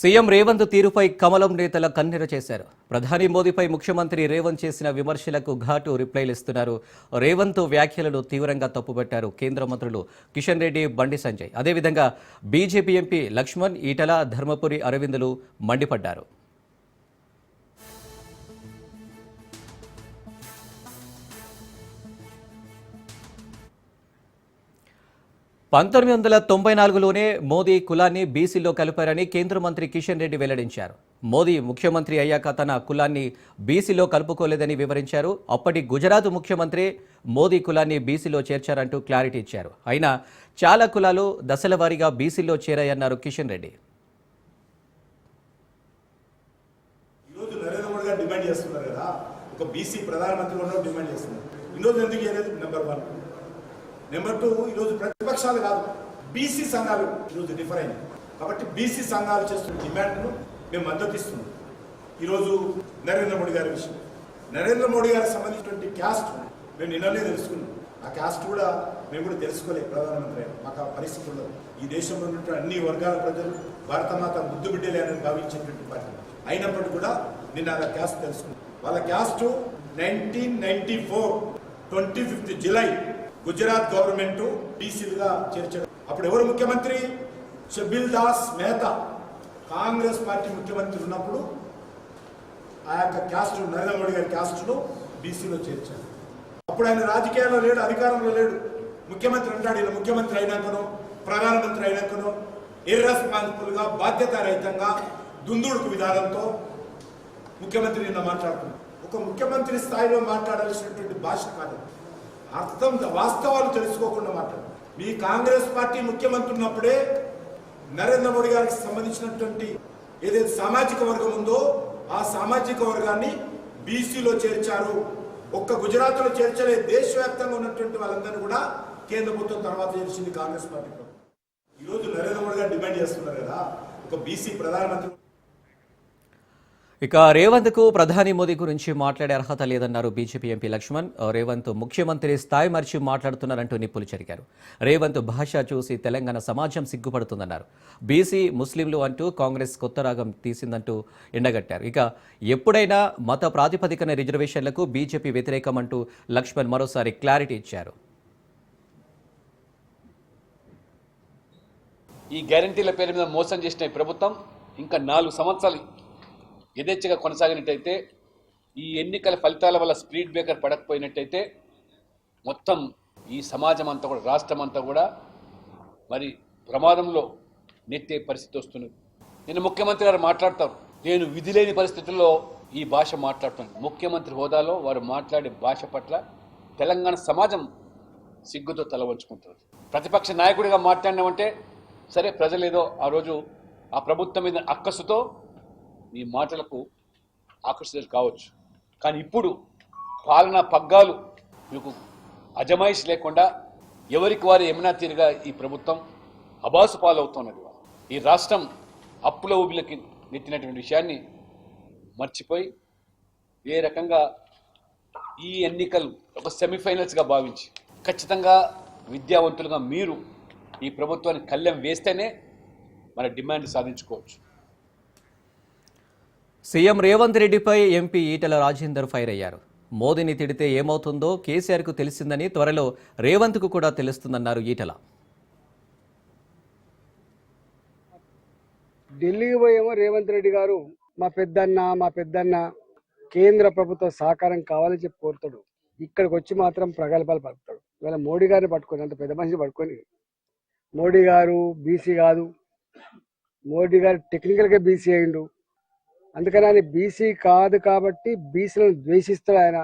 CM Revanth తీరుపై కమలం నేతల కన్నెర చేశారు. ప్రధాని మోదీపై ముఖ్యమంత్రి రేవంత్ చేసిన విమర్శలకు ఘాటు రిప్లైలు ఇస్తున్నారు. రేవంత్ వ్యాఖ్యలను తీవ్రంగా తప్పుబట్టారు కేంద్ర మంత్రులు కిషన్ రెడ్డి, బండి సంజయ్. అదేవిధంగా బీజేపీ ఎంపీ లక్ష్మణ్, ఈటల, ధర్మపురి అరవిందులు మండిపడ్డారు. 1994లోనే మోదీ కులాన్ని బీసీలో కలిపారని కేంద్ర మంత్రి కిషన్ రెడ్డి వెల్లడించారు. మోదీ ముఖ్యమంత్రి అయ్యాక తన కులాన్ని బీసీలో కలుపుకోలేదని వివరించారు. అప్పటి గుజరాత్ ముఖ్యమంత్రి మోదీ కులాన్ని బీసీలో చేర్చారంటూ క్లారిటీ ఇచ్చారు. అయినా చాలా కులాలు దశల వారీగా బీసీలో చేరాయన్నారు కిషన్ రెడ్డి. నెంబర్ 2, ఈరోజు ప్రతిపక్షాలు కాదు, బీసీ సంఘాలు ఈరోజు డిఫర్ అయింది. కాబట్టి బీసీ సంఘాలు చేస్తున్న డిమాండ్ను మేము మద్దతు ఇస్తున్నాం. ఈరోజు నరేంద్ర మోడీ గారి విషయం, నరేంద్ర మోడీ గారికి సంబంధించినటువంటి క్యాస్ట్ మేము నిన్ననే తెలుసుకున్నాం. ఆ క్యాస్ట్ కూడా మేము కూడా తెలుసుకోలేదు. ప్రధానమంత్రి మాకు ఆ పరిస్థితి ఉండదు. ఈ దేశంలో ఉన్నటువంటి అన్ని వర్గాల ప్రజలు భారతమాత ముద్దు బిడ్డలే అని భావించేటువంటి పార్టీ అయినప్పటికీ కూడా నిన్న ఆ క్యాస్ట్ తెలుసుకున్నాం. వాళ్ళ క్యాస్ట్ 1994 25 జూలై గుజరాత్ గవర్నమెంట్ బీసీలుగా చేర్చారు. అప్పుడు ఎవరు ముఖ్యమంత్రి? షబీల్ దాస్ మెహతా కాంగ్రెస్ పార్టీ ముఖ్యమంత్రి ఉన్నప్పుడు ఆ యొక్క క్యాస్ట్ నరేంద్ర మోడీ గారి క్యాస్ట్ను బీసీలో చేర్చారు. అప్పుడు ఆయన రాజకీయాల్లో లేడు, అధికారంలో లేడు. ముఖ్యమంత్రి అంటాడు, ఇలా ముఖ్యమంత్రి అయినాకనో ప్రధానమంత్రి అయినాకనో ఇర్రెస్పాన్సిబుల్గా బాధ్యతారహితంగా దుందుడుకు విధానంతో ముఖ్యమంత్రి నిన్న మాట్లాడుతున్నాడు. ఒక ముఖ్యమంత్రి స్థాయిలో మాట్లాడాల్సినటువంటి భాష కాదు, అర్థం వాస్తవాలు తెలుసుకోకుండా మాట్లాడు. మీ కాంగ్రెస్ పార్టీ ముఖ్యమంత్రి ఉన్నప్పుడే నరేంద్ర మోడీ గారికి సంబంధించినటువంటి ఏదైతే సామాజిక వర్గం ఉందో ఆ సామాజిక వర్గాన్ని బీసీలో చేర్చారు. ఒక్క గుజరాత్లో చేర్చలే, దేశవ్యాప్తంగా ఉన్నటువంటి వాళ్ళందరినీ కూడా కేంద్ర ప్రభుత్వం తర్వాత చేర్చింది కాంగ్రెస్ పార్టీ. ఈరోజు నరేంద్ర మోడీ గారు డిమాండ్ చేస్తున్నారు కదా, ఒక బీసీ ప్రధానమంత్రి. ఇక రేవంత్కు ప్రధాని మోదీ గురించి మాట్లాడే అర్హత లేదన్నారు బీజేపీ ఎంపీ లక్ష్మణ్. రేవంత్ ముఖ్యమంత్రి స్థాయి మర్చి మాట్లాడుతున్నారంటూ నిప్పులు చెరిగారు. రేవంత్ భాష చూసి తెలంగాణ సమాజం సిగ్గుపడుతుందన్నారు. బీసీ, ముస్లింలు అంటూ కాంగ్రెస్ కొత్త రాగం తీసిందంటూ ఎండగట్టారు. ఇక ఎప్పుడైనా మత ప్రాతిపదికన రిజర్వేషన్లకు బీజేపీ వ్యతిరేకమంటూ లక్ష్మణ్ మరోసారి క్లారిటీ ఇచ్చారు. ఈ గ్యారంటీల పేరు మీద మోసం చేసిన ప్రభుత్వం ఇంకా 4 సంవత్సరాలు యథేచ్ఛగా కొనసాగినట్టయితే, ఈ ఎన్నికల ఫలితాల వల్ల స్పీడ్ బ్రేకర్ పడకపోయినట్టయితే మొత్తం ఈ సమాజం అంతా కూడా, రాష్ట్రం అంతా కూడా మరి ప్రమాదంలో నెట్టే పరిస్థితి వస్తున్నది. నేను ముఖ్యమంత్రి గారు మాట్లాడతారు, నేను విధి లేని పరిస్థితుల్లో ఈ భాష మాట్లాడుతున్నాను. ముఖ్యమంత్రి హోదాలో వారు మాట్లాడే భాష పట్ల తెలంగాణ సమాజం సిగ్గుతో తల వంచుకుంటుంది. ప్రతిపక్ష నాయకుడిగా మాట్లాడినామంటే సరే, ప్రజలు ఏదో ఆ రోజు ఆ ప్రభుత్వం మీద అక్కసుతో మీ మాటలకు ఆకర్షితులు కావచ్చు. కానీ ఇప్పుడు పాలనా పగ్గాలు మీకు అజమాయిషి లేకుండా ఎవరికి వారు ఏమైనా తీరుగా ఈ ప్రభుత్వం అబాసు పాలవుతున్నది. ఈ రాష్ట్రం అప్పుల ఊబిలకి నెట్టినటువంటి విషయాన్ని మర్చిపోయి ఏ రకంగా ఈ ఎన్నికలు ఒక సెమీఫైనల్స్గా భావించి ఖచ్చితంగా విద్యావంతులుగా మీరు ఈ ప్రభుత్వానికి కళ్ళెం వేస్తేనే మన డిమాండ్ సాధించుకోవచ్చు. సీఎం రేవంత్ రెడ్డిపై ఎంపీ ఈటల రాజేందర్ ఫైర్ అయ్యారు. మోదీని తిడితే ఏమవుతుందో కేసీఆర్కు తెలిసిందని, త్వరలో రేవంత్కు కూడా తెలుస్తుందన్నారు ఈటల. ఢిల్లీకి పోయేమో రేవంత్ రెడ్డి గారు మా పెద్దన్న కేంద్ర ప్రభుత్వ సహకారం కావాలని చెప్పి కోరుతాడు. ఇక్కడికి వచ్చి మాత్రం ప్రగల్భాలు పలుకుతాడు. ఇవాళ మోడీ గారిని పట్టుకొని, అంత పెద్ద మనిషి పట్టుకొని, మోడీ గారు బీసీ కాదు, మోడీ గారు టెక్నికల్గా బీసీ అయిండు, అందుకని ఆయన బీసీ కాదు కాబట్టి బీసీలను ద్వేషిస్తాడు ఆయన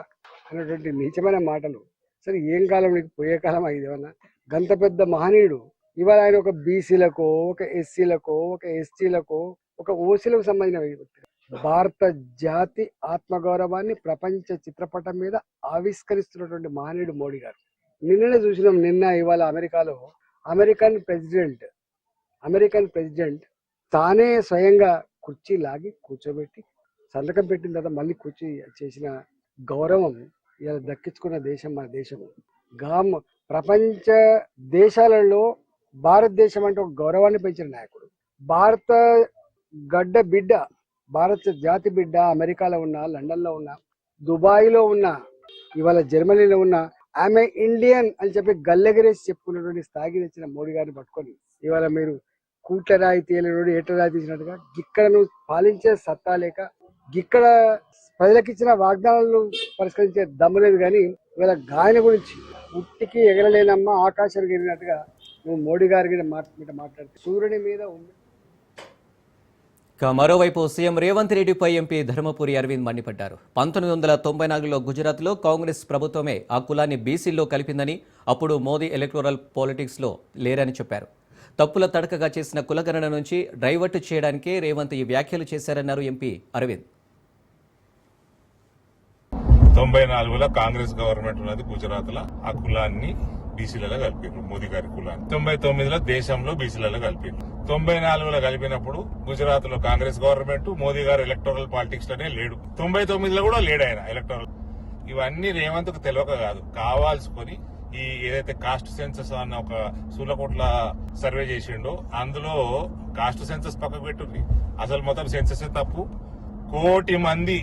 అన్నటువంటి నీచమైన మాటలు. సరే, ఏం కాలం నీకు, పోయే కాలం అయింది ఏమన్నా? గంత పెద్ద మహనీయుడు ఇవాళ ఆయన ఒక బీసీలకో, ఒక ఎస్సీలకో, ఒక ఎస్టీలకో, ఒక ఓసీలకు సంబంధించిన భారత జాతి ఆత్మగౌరవాన్ని ప్రపంచ చిత్రపటం మీద ఆవిష్కరిస్తున్నటువంటి మహనీయుడు మోడీ గారు. నిన్ననే చూసినాం, ఇవాళ అమెరికాలో అమెరికన్ ప్రెసిడెంట్ తానే స్వయంగా కుర్చీ లాగి కూర్చోబెట్టి సంతకం పెట్టిన తర్వాత మళ్ళీ కుర్చీ చేసిన గౌరవం ఇలా దక్కించుకున్న దేశం మన దేశం. ప్రపంచ దేశాలలో భారతదేశం అంటే ఒక గౌరవాన్ని పెంచిన నాయకుడు. భారత గడ్డ బిడ్డ, భారత జాతి బిడ్డ, అమెరికాలో ఉన్న, లండన్ లో ఉన్న, దుబాయ్ లో ఉన్న, ఇవాళ జర్మనీలో ఉన్న, ఆమె ఇండియన్ అని చెప్పి గల్లెగరేసి చెప్పుకున్నటువంటి స్థాయికి తెచ్చిన మోడీ గారిని పట్టుకొని ఇవాళ మీరు కూట్ల రాయి తేలినోడు ఏట రాయి తీసినట్టుగా ఇక్కడ నువ్వు పాలించే సత్తా లేక, ఇక్కడ ప్రజలకు ఇచ్చిన వాగ్దానాలను పరిష్కరించే దమ్ము లేదు. కానీ ఇవాళ గాయన గురించి ఉట్టికి ఎగరలేనమ్మా ఆకాశానికి ఎగిరినట్టుగా నువ్వు మోడీ గారి మీద మాట్లాడితే సూర్యుని మీద ఉంది. ఇక మరోవైపు సీఎం రేవంత్ రెడ్డిపై ఎంపీ ధర్మపురి అరవింద్ మండిపడ్డారు. 1994లో గుజరాత్లో కాంగ్రెస్ ప్రభుత్వమే ఆ కులాన్ని బీసీల్లో కలిపిందని, అప్పుడు మోదీ ఎలక్టోరల్ పాలిటిక్స్లో లేరని చెప్పారు. తప్పుల తడకగా చేసిన కులగణన నుంచి డైవర్ట్ చేయడానికే రేవంత్ ఈ వ్యాఖ్యలు చేశారన్నారు ఎంపీ అరవింద్. 94లో కాంగ్రెస్ గవర్నమెంట్ ఉన్నది గుజరాత్ లో, ఆ కులాన్ని బీసీలలో కలిపారు మోదీ గారి కులాన్ని. 99లో దేశంలో బీసీలలో కలిపారు. 94లో కలిపినప్పుడు గుజరాత్ లో కాంగ్రెస్ గవర్నమెంట్, మోదీ గారు ఎలక్టోరల్ పాలిటిక్స్ లోనే లేడు. 99లో కూడా లేడు ఆయన ఎలక్టోరల్. ఇవన్నీ రేవంత్ కు తెలియక కాదు, కావాల్సుకొని ఈ ఏదైతే కాస్ట్ సెన్సస్ అన్న ఒక సూలకోట్ల సర్వే చేసిండో అందులో కాస్ట్ సెన్సస్ పక్కకు పెట్టుంది. అసలు మొత్తం సెన్సస్ తప్పు. 1 కోటి మంది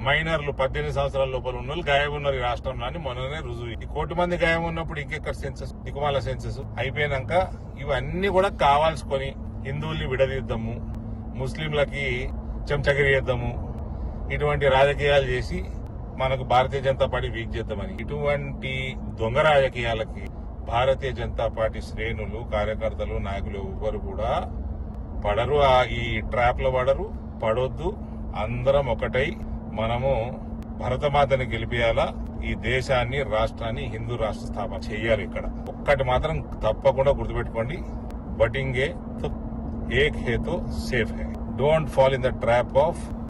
మైనర్లు 18 సంవత్సరాల లోపల ఉన్న వాళ్ళు గాయం ఉన్నారు ఈ రాష్ట్రంలో అని మొన్ననే రుజువు. ఈ 1 కోటి మంది గాయం ఉన్నప్పుడు ఇంకెక్కడ సెన్సస్, దిక్కుమాల సెన్సస్ అయిపోయినాక ఇవన్నీ కూడా కావాల్సుకొని హిందువుల్ని విడదీద్దాము, ముస్లింలకి చెంచగిరి చేద్దాము, ఇటువంటి రాజకీయాలు చేసి మనకు భారతీయ జనతా పార్టీ వీక్ చేద్దామని, ఇటువంటి దొంగ రాజకీయాలకి భారతీయ జనతా పార్టీ శ్రేణులు, కార్యకర్తలు, నాయకులు ఎవ్వరు కూడా పడరు. ఈ ట్రాప్ లో పడొద్దు. అందరం ఒకటై మనము భరతమాతని గెలిపియాలా, ఈ దేశాన్ని, రాష్ట్రాన్ని హిందూ రాష్ట్ర స్థాపన చేయాలి. ఇక్కడ ఒక్కటి మాత్రం తప్పకుండా గుర్తుపెట్టుకోండి, బటింగే తో ఏక్ హే తో safe hey. Don't fall in the trap of